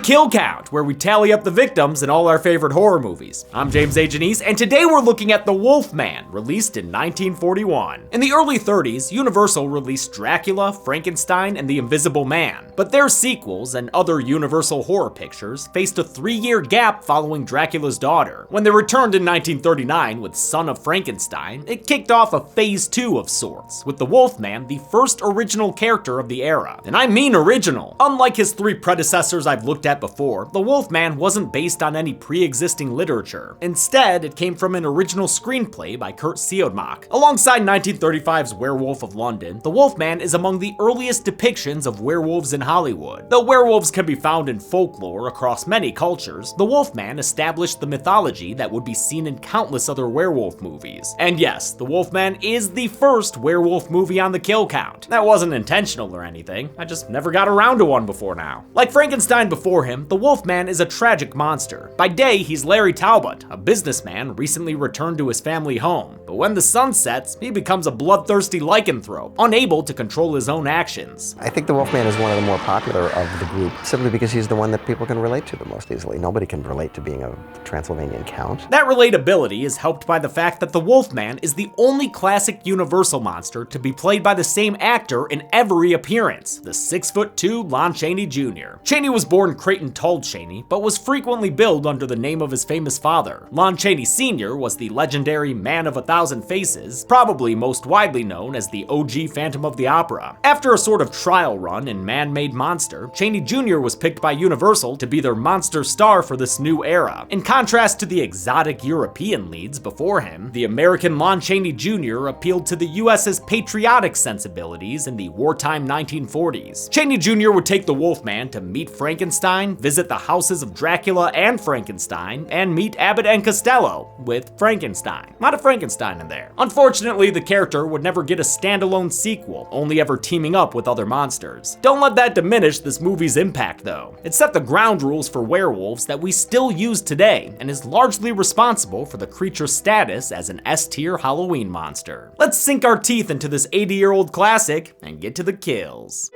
Kill Count, where we tally up the victims in all our favorite horror movies. I'm James A. Janice, and today we're looking at The Wolfman, released in 1941. In the early 30s, Universal released Dracula, Frankenstein, and The Invisible Man, but their sequels and other Universal horror pictures faced a 3-year gap following Dracula's Daughter. When they returned in 1939 with Son of Frankenstein, it kicked off a phase 2 of sorts, with the Wolfman the first original character of the era. And I mean original. Unlike his 3 predecessors I've looked at before, the Wolfman wasn't based on any pre-existing literature. Instead, it came from an original screenplay by Kurt Siodmak. Alongside 1935's Werewolf of London, the Wolfman is among the earliest depictions of werewolves in Hollywood. Though werewolves can be found in folklore across many cultures, the Wolfman established the mythology that would be seen in countless other werewolf movies. And yes, the Wolfman is the first werewolf movie on the kill count. That wasn't intentional or anything, I just never got around to one before now. Like Frankenstein before him, the Wolfman is a tragic monster. By day, he's Larry Talbot, a businessman recently returned to his family home. But when the sun sets, he becomes a bloodthirsty lycanthrope, unable to control his own actions. I think the Wolfman is one of the more popular of the group, simply because he's the one that people can relate to the most easily. Nobody can relate to being a Transylvanian count. That relatability is helped by the fact that the Wolfman is the only classic Universal monster to be played by the same actor in every appearance, the 6'2" Lon Chaney Jr. Chaney was born Creighton Tull Chaney, but was frequently billed under the name of his famous father. Lon Chaney Sr. was the legendary Man of 1,000 Faces, probably most widely known as the OG Phantom of the Opera. After a sort of trial run in Man-Made Monster, Chaney Jr. was picked by Universal to be their monster star for this new era. In contrast to the exotic European leads before him, the American Lon Chaney Jr. appealed to the US's patriotic sensibilities in the wartime 1940s. Chaney Jr. would take the Wolfman to meet Frankenstein, visit the houses of Dracula and Frankenstein, and meet Abbott and Costello with Frankenstein. A lot of Frankenstein in there. Unfortunately, the character would never get a standalone sequel, only ever teaming up with other monsters. Don't let that diminish this movie's impact though. It set the ground rules for werewolves that we still use today, and is largely responsible for the creature's status as an S-tier Halloween monster. Let's sink our teeth into this 80-year-old classic and get to the kills.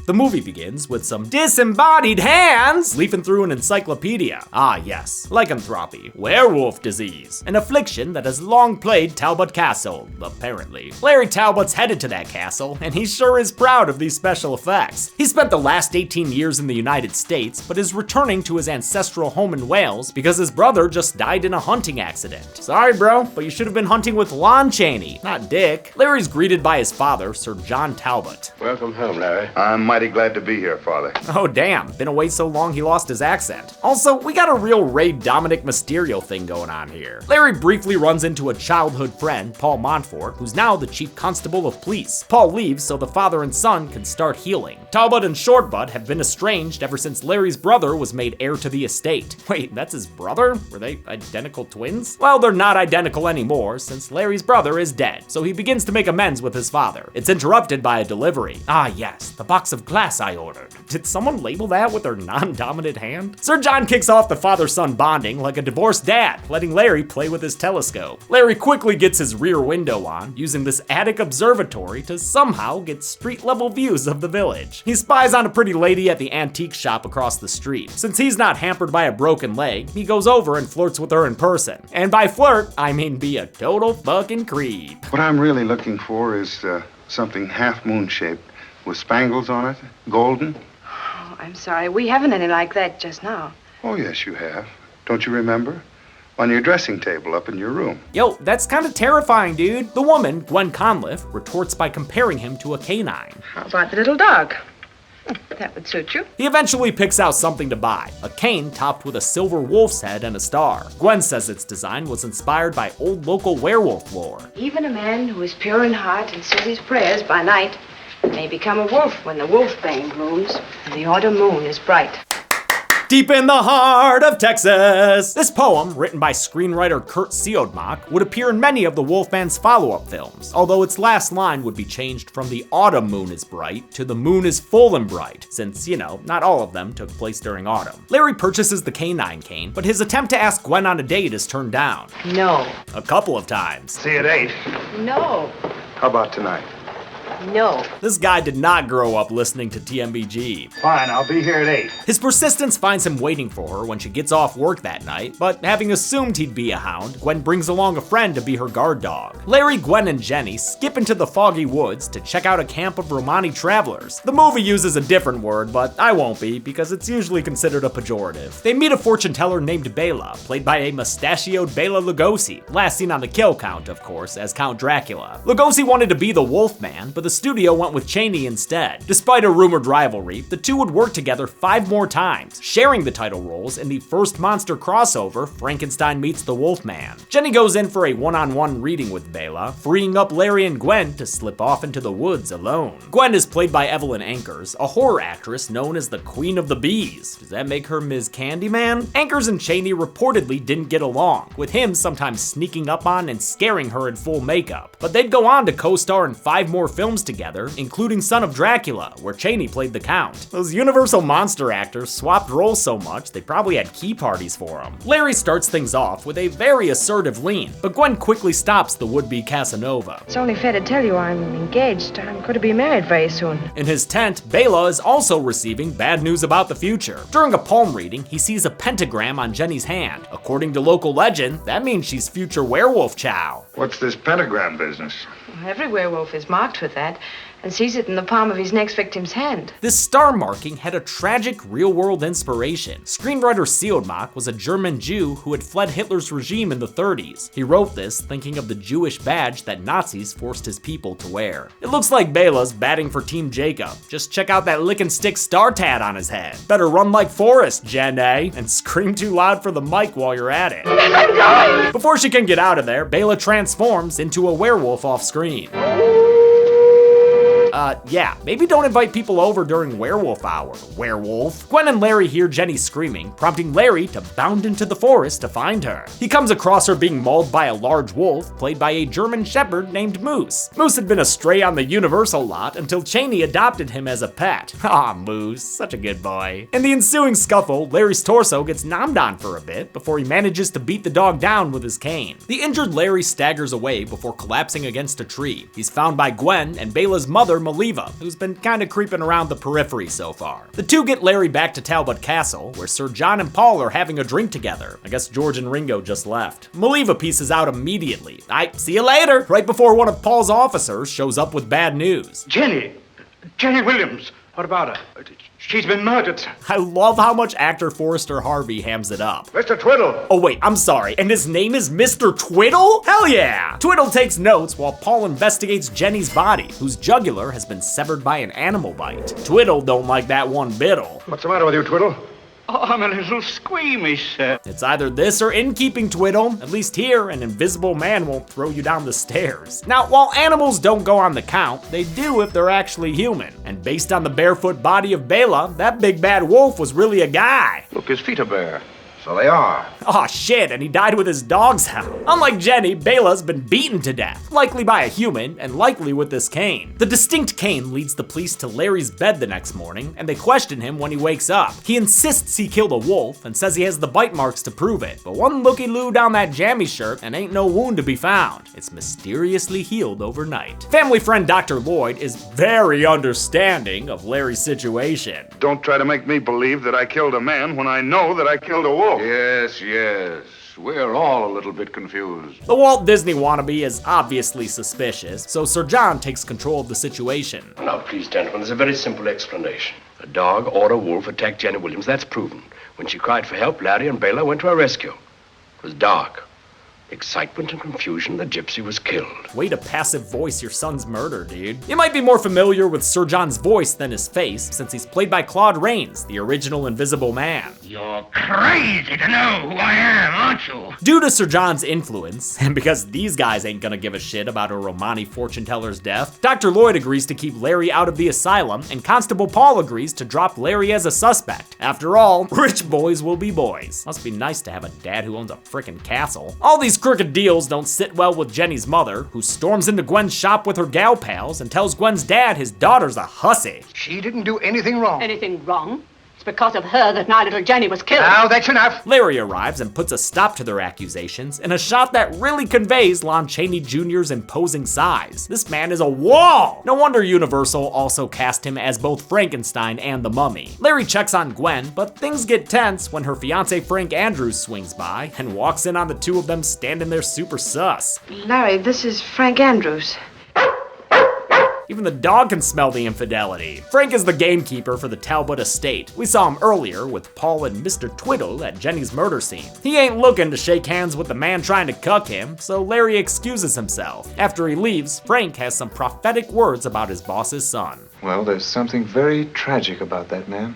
The movie begins with some disembodied hands leafing through an encyclopedia. Ah yes, lycanthropy, werewolf disease, an affliction that has long plagued Talbot Castle, apparently. Larry Talbot's headed to that castle, and he sure is proud of these special effects. He spent the last 18 years in the United States, but is returning to his ancestral home in Wales because his brother just died in a hunting accident. Sorry bro, but you should have been hunting with Lon Chaney, not Dick. Larry's greeted by his father, Sir John Talbot. Welcome home, Larry. I'm mighty glad to be here, Father. Oh damn, been away so long he lost his accent. Also, we got a real Ray Dominic Mysterio thing going on here. Larry briefly runs into a childhood friend, Paul Montfort, who's now the chief constable of police. Paul leaves so the father and son can start healing. Talbot and Shortbutt have been estranged ever since Larry's brother was made heir to the estate. Wait, that's his brother? Were they identical twins? Well, they're not identical anymore since Larry's brother is dead, so he begins to make amends with his father. It's interrupted by a delivery. Ah yes, the box of glass I ordered. Did someone label that with their non-dominant hand? Sir John kicks off the father-son bonding like a divorced dad, letting Larry play with his telescope. Larry quickly gets his rear window on, using this attic observatory to somehow get street-level views of the village. He spies on a pretty lady at the antique shop across the street. Since he's not hampered by a broken leg, he goes over and flirts with her in person. And by flirt, I mean be a total fucking creep. What I'm really looking for is something half-moon shaped with spangles on it, golden. Oh, I'm sorry. We haven't any like that just now. Oh, yes, you have. Don't you remember? On your dressing table up in your room. Yo, that's kind of terrifying, dude. The woman, Gwen Conliffe, retorts by comparing him to a canine. How about the little dog? That would suit you. He eventually picks out something to buy, a cane topped with a silver wolf's head and a star. Gwen says its design was inspired by old local werewolf lore. Even a man who is pure in heart and says his prayers by night may become a wolf when the wolfbane blooms and the autumn moon is bright. Deep in the heart of Texas. This poem, written by screenwriter Kurt Siodmak, would appear in many of the Wolfman's follow-up films, although its last line would be changed from the autumn moon is bright to the moon is full and bright, since, you know, not all of them took place during autumn. Larry purchases the canine cane, but his attempt to ask Gwen on a date is turned down. No. A couple of times. See you at 8. No. How about tonight? No. This guy did not grow up listening to TMBG. Fine, I'll be here at 8. His persistence finds him waiting for her when she gets off work that night, but having assumed he'd be a hound, Gwen brings along a friend to be her guard dog. Larry, Gwen, and Jenny skip into the foggy woods to check out a camp of Romani travelers. The movie uses a different word, but I won't be, because it's usually considered a pejorative. They meet a fortune teller named Bela, played by a mustachioed Bela Lugosi, last seen on the kill count, of course, as Count Dracula. Lugosi wanted to be the Wolfman, but the studio went with Chaney instead. Despite a rumored rivalry, the two would work together 5 more times, sharing the title roles in the first monster crossover, Frankenstein meets the Wolfman. Jenny goes in for a one-on-one reading with Bela, freeing up Larry and Gwen to slip off into the woods alone. Gwen is played by Evelyn Ankers, a horror actress known as the Queen of the Bees. Does that make her Ms. Candyman? Ankers and Chaney reportedly didn't get along, with him sometimes sneaking up on and scaring her in full makeup. But they'd go on to co-star in 5 more films together, including Son of Dracula, where Chaney played the Count. Those Universal monster actors swapped roles so much they probably had key parties for them. Larry starts things off with a very assertive lean, but Gwen quickly stops the would-be Casanova. It's only fair to tell you I'm engaged. I'm going to be married very soon. In his tent, Bela is also receiving bad news about the future. During a palm reading, he sees a pentagram on Jenny's hand. According to local legend, that means she's future werewolf chow. What's this pentagram business? Every werewolf is marked with that and sees it in the palm of his next victim's hand. This star marking had a tragic real-world inspiration. Screenwriter Siodmak was a German Jew who had fled Hitler's regime in the 30s. He wrote this thinking of the Jewish badge that Nazis forced his people to wear. It looks like Bela's batting for Team Jacob. Just check out that lick and stick star tat on his head. Better run like Forrest, Jenny, and scream too loud for the mic while you're at it. Before she can get out of there, Bela transforms into a werewolf off screen. Yeah, maybe don't invite people over during werewolf hour, werewolf. Gwen and Larry hear Jenny screaming, prompting Larry to bound into the forest to find her. He comes across her being mauled by a large wolf, played by a German shepherd named Moose. Moose had been a stray on the Universal lot until Chaney adopted him as a pet. Aw, Moose, such a good boy. In the ensuing scuffle, Larry's torso gets nommed on for a bit before he manages to beat the dog down with his cane. The injured Larry staggers away before collapsing against a tree. He's found by Gwen and Bela's mother, Maliva, who's been kinda creeping around the periphery so far. The two get Larry back to Talbot Castle, where Sir John and Paul are having a drink together. I guess George and Ringo just left. Maliva pieces out immediately. See you later, right before one of Paul's officers shows up with bad news. Jenny Williams. What about her? She's been murdered. I love how much actor Forrester Harvey hams it up. Mr. Twiddle! Oh wait, I'm sorry, and his name is Mr. Twiddle? Hell yeah! Twiddle takes notes while Paul investigates Jenny's body, whose jugular has been severed by an animal bite. Twiddle don't like that one bittle. What's the matter with you, Twiddle? Oh, I'm a little squeamish, sir. It's either this or in keeping, Twiddle. At least here, an invisible man won't throw you down the stairs. Now, while animals don't go on the count, they do if they're actually human. And based on the barefoot body of Bela, that big bad wolf was really a guy. Look, his feet are bare. So they are. Aw shit, and he died with his dog's hound. Unlike Jenny, Bela's been beaten to death, likely by a human, and likely with this cane. The distinct cane leads the police to Larry's bed the next morning, and they question him when he wakes up. He insists he killed a wolf, and says he has the bite marks to prove it, but one looky-loo down that jammy shirt and ain't no wound to be found. It's mysteriously healed overnight. Family friend Dr. Lloyd is very understanding of Larry's situation. Don't try to make me believe that I killed a man when I know that I killed a wolf. Yes. We're all a little bit confused. The Walt Disney wannabe is obviously suspicious, so Sir John takes control of the situation. Now, please, gentlemen, there's a very simple explanation. A dog or a wolf attacked Jenny Williams, that's proven. When she cried for help, Larry and Bela went to her rescue. It was dark. Excitement and confusion, the gypsy was killed. Way to passive voice your son's murder, dude. You might be more familiar with Sir John's voice than his face, since he's played by Claude Rains, the original Invisible Man. You're crazy to know who I am, aren't you? Due to Sir John's influence, and because these guys ain't gonna give a shit about a Romani fortune teller's death, Dr. Lloyd agrees to keep Larry out of the asylum, and Constable Paul agrees to drop Larry as a suspect. After all, rich boys will be boys. Must be nice to have a dad who owns a frickin' castle. All these crooked deals don't sit well with Jenny's mother, who storms into Gwen's shop with her gal pals and tells Gwen's dad his daughter's a hussy. She didn't do anything wrong. Anything wrong? It's because of her that my little Jenny was killed. Now, that's enough. Larry arrives and puts a stop to their accusations in a shot that really conveys Lon Chaney Jr.'s imposing size. This man is a wall! No wonder Universal also cast him as both Frankenstein and the Mummy. Larry checks on Gwen, but things get tense when her fiance Frank Andrews swings by and walks in on the two of them standing there super sus. Larry, this is Frank Andrews. Even the dog can smell the infidelity. Frank is the gamekeeper for the Talbot estate. We saw him earlier with Paul and Mr. Twiddle at Jenny's murder scene. He ain't looking to shake hands with the man trying to cuck him, so Larry excuses himself. After he leaves, Frank has some prophetic words about his boss's son. Well, there's something very tragic about that man.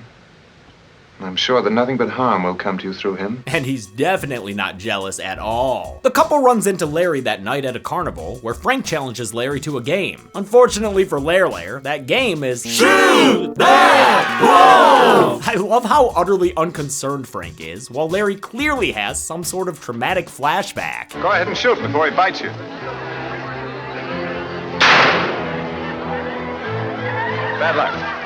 I'm sure that nothing but harm will come to you through him. And he's definitely not jealous at all. The couple runs into Larry that night at a carnival where Frank challenges Larry to a game. Unfortunately for Lair, that game is Shoot That Wolf! I love how utterly unconcerned Frank is, while Larry clearly has some sort of traumatic flashback. Go ahead and shoot before he bites you. Bad luck.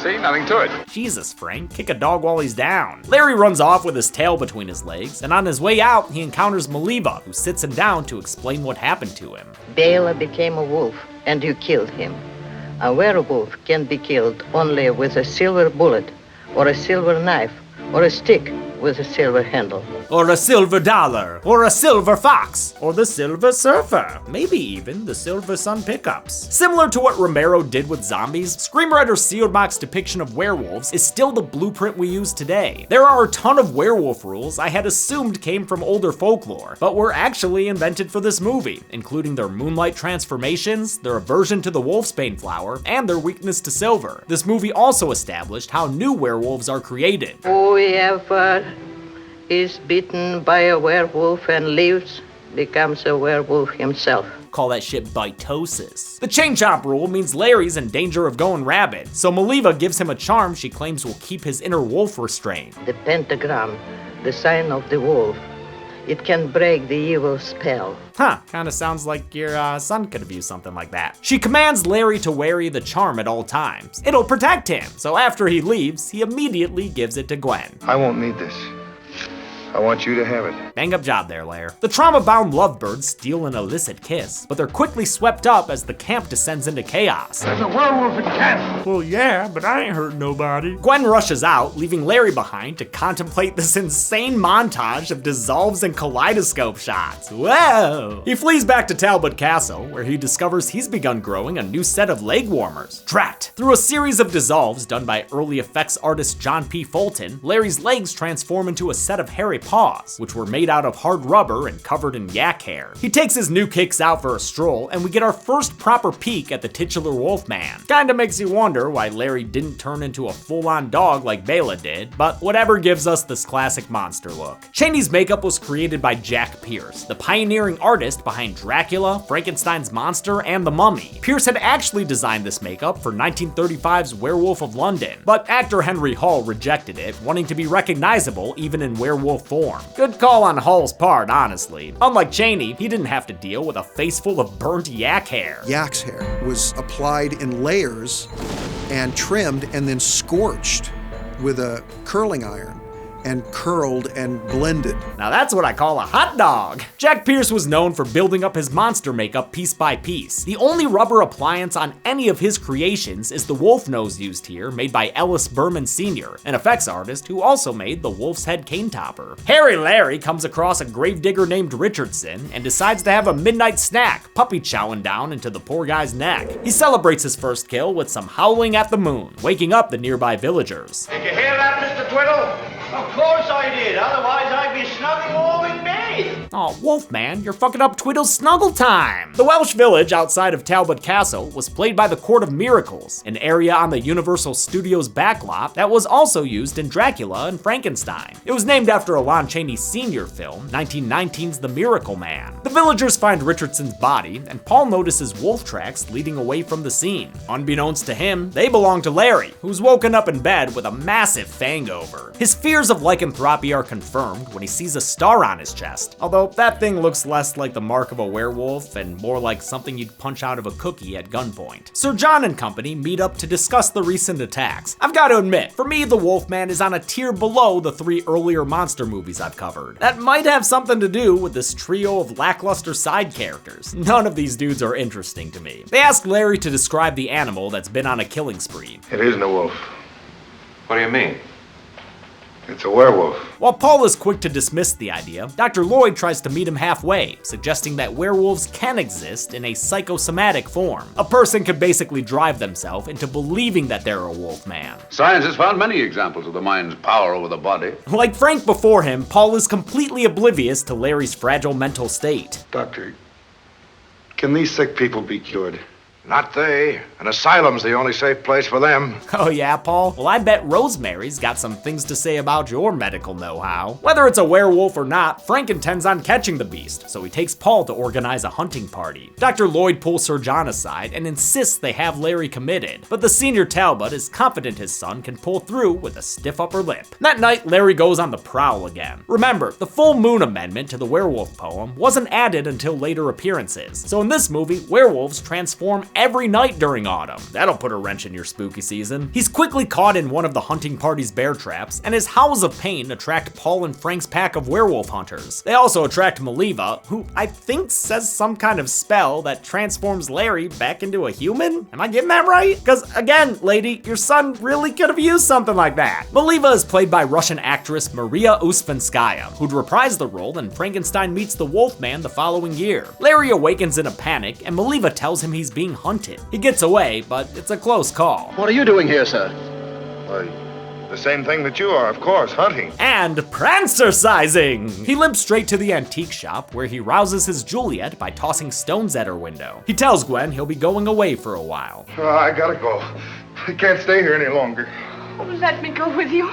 See, nothing to it. Jesus, Frank, kick a dog while he's down. Larry runs off with his tail between his legs, and on his way out, he encounters Maliva, who sits him down to explain what happened to him. Bela became a wolf, and you killed him. A werewolf can be killed only with a silver bullet, or a silver knife, or a stick with a silver handle. Or a silver dollar, or a silver fox, or the Silver Surfer, maybe even the Silver Sun pickups. Similar to what Romero did with zombies, screenwriter Seelbach's depiction of werewolves is still the blueprint we use today. There are a ton of werewolf rules I had assumed came from older folklore, but were actually invented for this movie, including their moonlight transformations, their aversion to the wolfsbane flower, and their weakness to silver. This movie also established how new werewolves are created. Whoever is bitten by a werewolf and lives becomes a werewolf himself. Call that shit bitosis. The chain chomp rule means Larry's in danger of going rabid, so Maliva gives him a charm she claims will keep his inner wolf restrained. The pentagram, the sign of the wolf, it can break the evil spell. Huh, kinda sounds like your son could have used something like that. She commands Larry to wear the charm at all times. It'll protect him, so after he leaves, he immediately gives it to Gwen. I won't need this. I want you to have it. Bang up job there, Lair. The trauma-bound lovebirds steal an illicit kiss, but they're quickly swept up as the camp descends into chaos. There's a werewolf in camp. Well, yeah, but I ain't hurt nobody. Gwen rushes out, leaving Larry behind to contemplate this insane montage of dissolves and kaleidoscope shots. Whoa! He flees back to Talbot Castle, where he discovers he's begun growing a new set of leg warmers. Drat! Through a series of dissolves done by early effects artist John P. Fulton, Larry's legs transform into a set of hairy paws, which were made out of hard rubber and covered in yak hair. He takes his new kicks out for a stroll, and we get our first proper peek at the titular Wolfman. Kinda makes you wonder why Larry didn't turn into a full-on dog like Bela did, but whatever gives us this classic monster look. Chaney's makeup was created by Jack Pierce, the pioneering artist behind Dracula, Frankenstein's monster, and the Mummy. Pierce had actually designed this makeup for 1935's Werewolf of London, but actor Henry Hall rejected it, wanting to be recognizable even in werewolf form. Good call on Hall's part, honestly. Unlike Chaney, he didn't have to deal with a face full of burnt yak hair. Yak's hair was applied in layers and trimmed and then scorched with a curling iron and curled and blended. Now that's what I call a hot dog. Jack Pierce was known for building up his monster makeup piece by piece. The only rubber appliance on any of his creations is the wolf nose used here, made by Ellis Berman Sr., an effects artist who also made the wolf's head cane topper. Hairy Larry comes across a gravedigger named Richardson and decides to have a midnight snack, puppy chowing down into the poor guy's neck. He celebrates his first kill with some howling at the moon, waking up the nearby villagers. Did you hear that, Mr. Twiddle? Of course I did, otherwise I'd be snuggling warm in bed. Aw, Wolfman, you're fucking up Twiddle's snuggle time! The Welsh village outside of Talbot Castle was played by the Court of Miracles, an area on the Universal Studios backlot that was also used in Dracula and Frankenstein. It was named after a Lon Chaney Sr. film, 1919's The Miracle Man. The villagers find Richardson's body, and Paul notices wolf tracks leading away from the scene. Unbeknownst to him, they belong to Larry, who's woken up in bed with a massive fangover. His fears of lycanthropy are confirmed when he sees a star on his chest, although Although that thing looks less like the mark of a werewolf and more like something you'd punch out of a cookie at gunpoint. Sir John and company meet up to discuss the recent attacks. I've got to admit, for me, the Wolfman is on a tier below the 3 earlier monster movies I've covered. That might have something to do with this trio of lackluster side characters. None of these dudes are interesting to me. They ask Larry to describe the animal that's been on a killing spree. It isn't a wolf. What do you mean? It's a werewolf. While Paul is quick to dismiss the idea, Dr. Lloyd tries to meet him halfway, suggesting that werewolves can exist in a psychosomatic form. A person could basically drive themselves into believing that they're a wolf man. Science has found many examples of the mind's power over the body. Like Frank before him, Paul is completely oblivious to Larry's fragile mental state. Doctor, can these sick people be cured? Not they. An asylum's the only safe place for them. Oh yeah, Paul? Well, I bet Rosemary's got some things to say about your medical know-how. Whether it's a werewolf or not, Frank intends on catching the beast, so he takes Paul to organize a hunting party. Dr. Lloyd pulls Sir John aside and insists they have Larry committed, but the senior Talbot is confident his son can pull through with a stiff upper lip. That night, Larry goes on the prowl again. Remember, the full moon amendment to the werewolf poem wasn't added until later appearances, so in this movie, werewolves transform every night during autumn. That'll put a wrench in your spooky season. He's quickly caught in one of the hunting party's bear traps, and his howls of pain attract Paul and Frank's pack of werewolf hunters. They also attract Maliva, who I think says some kind of spell that transforms Larry back into a human? Am I getting that right? Because again, lady, your son really could have used something like that. Maliva is played by Russian actress Maria Uspenskaya, who'd reprise the role in Frankenstein Meets the Wolfman the following year. Larry awakens in a panic, and Maliva tells him he's being hunted. He gets away, but it's a close call. What are you doing here, sir? Why, the same thing that you are, of course, hunting. And prancercising! He limps straight to the antique shop where he rouses his Juliet by tossing stones at her window. He tells Gwen he'll be going away for a while. I gotta go. I can't stay here any longer. Oh, let me go with you.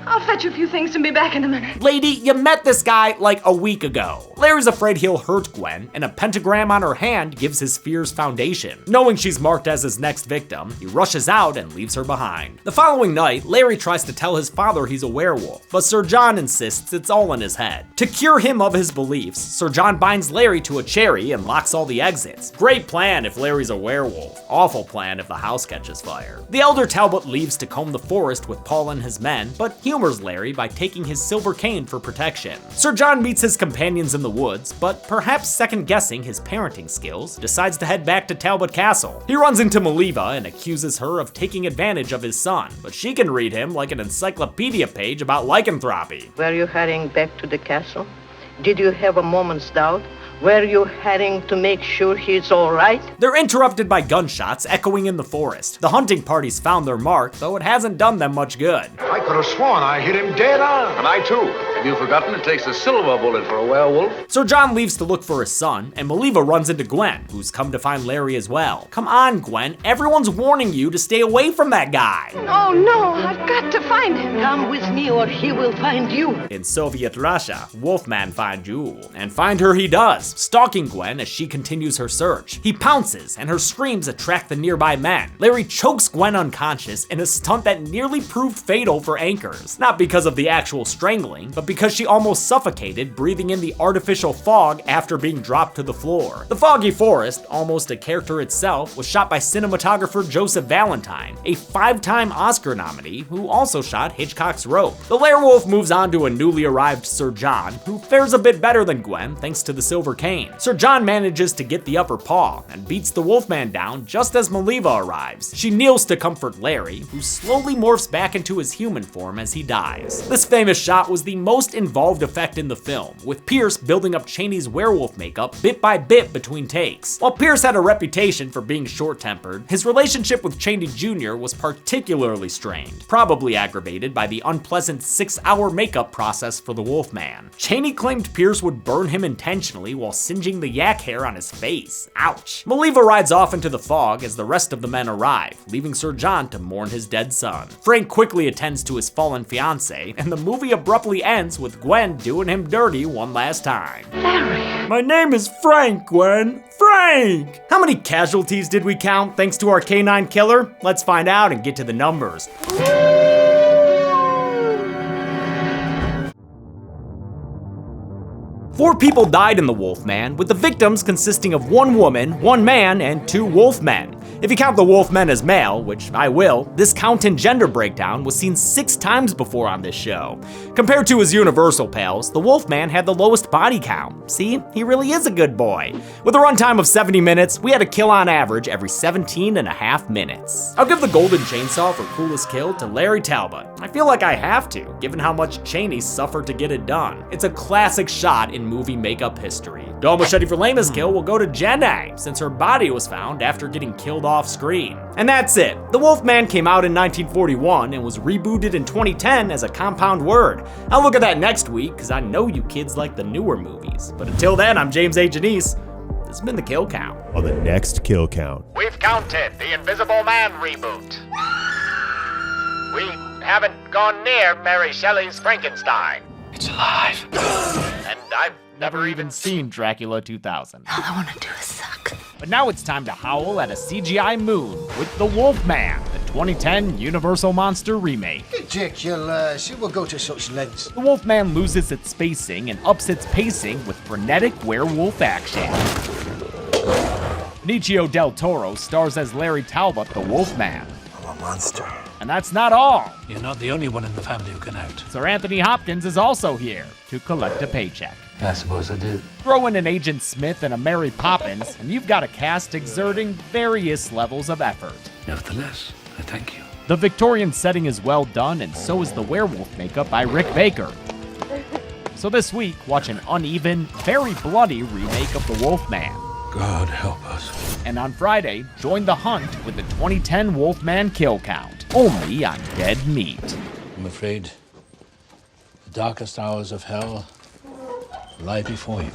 I'll fetch a few things and be back in a minute. Lady, you met this guy like a week ago. Larry's afraid he'll hurt Gwen, and a pentagram on her hand gives his fears foundation. Knowing she's marked as his next victim, he rushes out and leaves her behind. The following night, Larry tries to tell his father he's a werewolf, but Sir John insists it's all in his head. To cure him of his beliefs, Sir John binds Larry to a cherry and locks all the exits. Great plan if Larry's a werewolf. Awful plan if the house catches fire. The elder Talbot leaves to comb the forest with Paul and his men, but humors Larry by taking his silver cane for protection. Sir John meets his companions in the woods, but perhaps second-guessing his parenting skills, decides to head back to Talbot Castle. He runs into Maliva and accuses her of taking advantage of his son, but she can read him like an encyclopedia page about lycanthropy. Were you heading back to the castle? Did you have a moment's doubt? Were you heading to make sure he's all right? They're interrupted by gunshots echoing in the forest. The hunting party's found their mark, though it hasn't done them much good. I could have sworn I hit him dead on. And I too. Have you forgotten it takes a silver bullet for a werewolf? Sir John leaves to look for his son, and Maliva runs into Gwen, who's come to find Larry as well. Come on, Gwen, everyone's warning you to stay away from that guy. Oh no, I've got to find him. Come with me or he will find you. In Soviet Russia, Wolfman find you. And find her he does, stalking Gwen as she continues her search. He pounces, and her screams attract the nearby men. Larry chokes Gwen unconscious in a stunt that nearly proved fatal for anchors. Not because of the actual strangling, but because she almost suffocated breathing in the artificial fog after being dropped to the floor. The Foggy Forest, almost a character itself, was shot by cinematographer Joseph Valentine, a 5-time Oscar nominee who also shot Hitchcock's Rope. The werewolf moves on to a newly arrived Sir John, who fares a bit better than Gwen thanks to the silver cane. Sir John manages to get the upper paw and beats the Wolfman down just as Maliva arrives. She kneels to comfort Larry, who slowly morphs back into his human form as he dies. This famous shot was the most involved effect in the film, with Pierce building up Chaney's werewolf makeup bit by bit between takes. While Pierce had a reputation for being short-tempered, his relationship with Chaney Jr. was particularly strained, probably aggravated by the unpleasant 6-hour makeup process for the Wolfman. Chaney claimed Pierce would burn him intentionally while singeing the yak hair on his face. Ouch. Maliva rides off into the fog as the rest of the men arrive, leaving Sir John to mourn his dead son. Frank quickly attends to his fallen fiancée, and the movie abruptly ends with Gwen doing him dirty one last time. Larry. My name is Frank, Gwen. Frank! How many casualties did we count thanks to our canine killer? Let's find out and get to the numbers. 4 people died in the Wolfman, with the victims consisting of 1 woman, 1 man, and 2 wolfmen. If you count the wolfmen as male, which I will, this count and gender breakdown was seen 6 times before on this show. Compared to his Universal pals, the Wolfman had the lowest body count. See, he really is a good boy. With a runtime of 70 minutes, we had a kill on average every 17.5 minutes. I'll give the golden chainsaw for coolest kill to Larry Talbot. I feel like I have to, given how much Chaney suffered to get it done. It's a classic shot in movie makeup history. Dull machete for lamest kill will go to Jenny, since her body was found after getting killed off screen. And that's it. The Wolfman came out in 1941 and was rebooted in 2010 as a compound word. I'll look at that next week, because I know you kids like the newer movies. But until then, I'm James A. Janice. This has been the Kill Count. On the next Kill Count. We've counted the Invisible Man reboot. We haven't gone near Mary Shelley's Frankenstein. It's alive. And I've never even seen Dracula 2000. All I want to do is suck. But now it's time to howl at a CGI moon with The Wolfman, the 2010 Universal Monster remake. Ridiculous. It will go to such lengths. The Wolfman loses its spacing and ups its pacing with frenetic werewolf action. Benicio del Toro stars as Larry Talbot, the Wolfman. I'm a monster. And that's not all. You're not the only one in the family who can act. Sir Anthony Hopkins is also here to collect a paycheck. I suppose I did. Throw in an Agent Smith and a Mary Poppins, and you've got a cast exerting various levels of effort. Nevertheless, I thank you. The Victorian setting is well done, and so is the werewolf makeup by Rick Baker. So this week, watch an uneven, very bloody remake of The Wolfman. God help us. And on Friday, join the hunt with the 2010 Wolfman Kill Count, only on Dead Meat. I'm afraid the darkest hours of hell lie before you.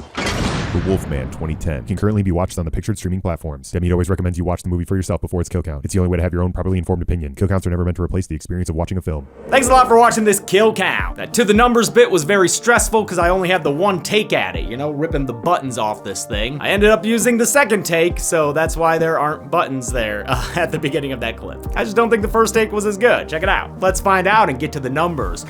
The Wolfman 2010 can currently be watched on the pictured streaming platforms. Dead Meat always recommends you watch the movie for yourself before its kill count. It's the only way to have your own properly informed opinion. Kill counts are never meant to replace the experience of watching a film. Thanks a lot for watching this Kill Count. That To the Numbers bit was very stressful because I only had the one take at it, ripping the buttons off this thing. I ended up using the second take, so that's why there aren't buttons there at the beginning of that clip. I just don't think the first take was as good. Check it out. Let's find out and get to the numbers.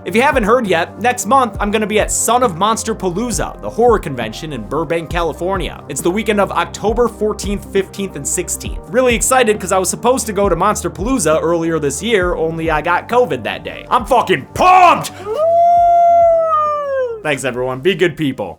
If you haven't heard yet, next month I'm gonna be at Son of Monster Palooza, the horror convention in Burbank, California. It's the weekend of October 14th, 15th, and 16th. Really excited because I was supposed to go to Monster Palooza earlier this year, only I got COVID that day. I'm fucking pumped! Thanks everyone, be good people.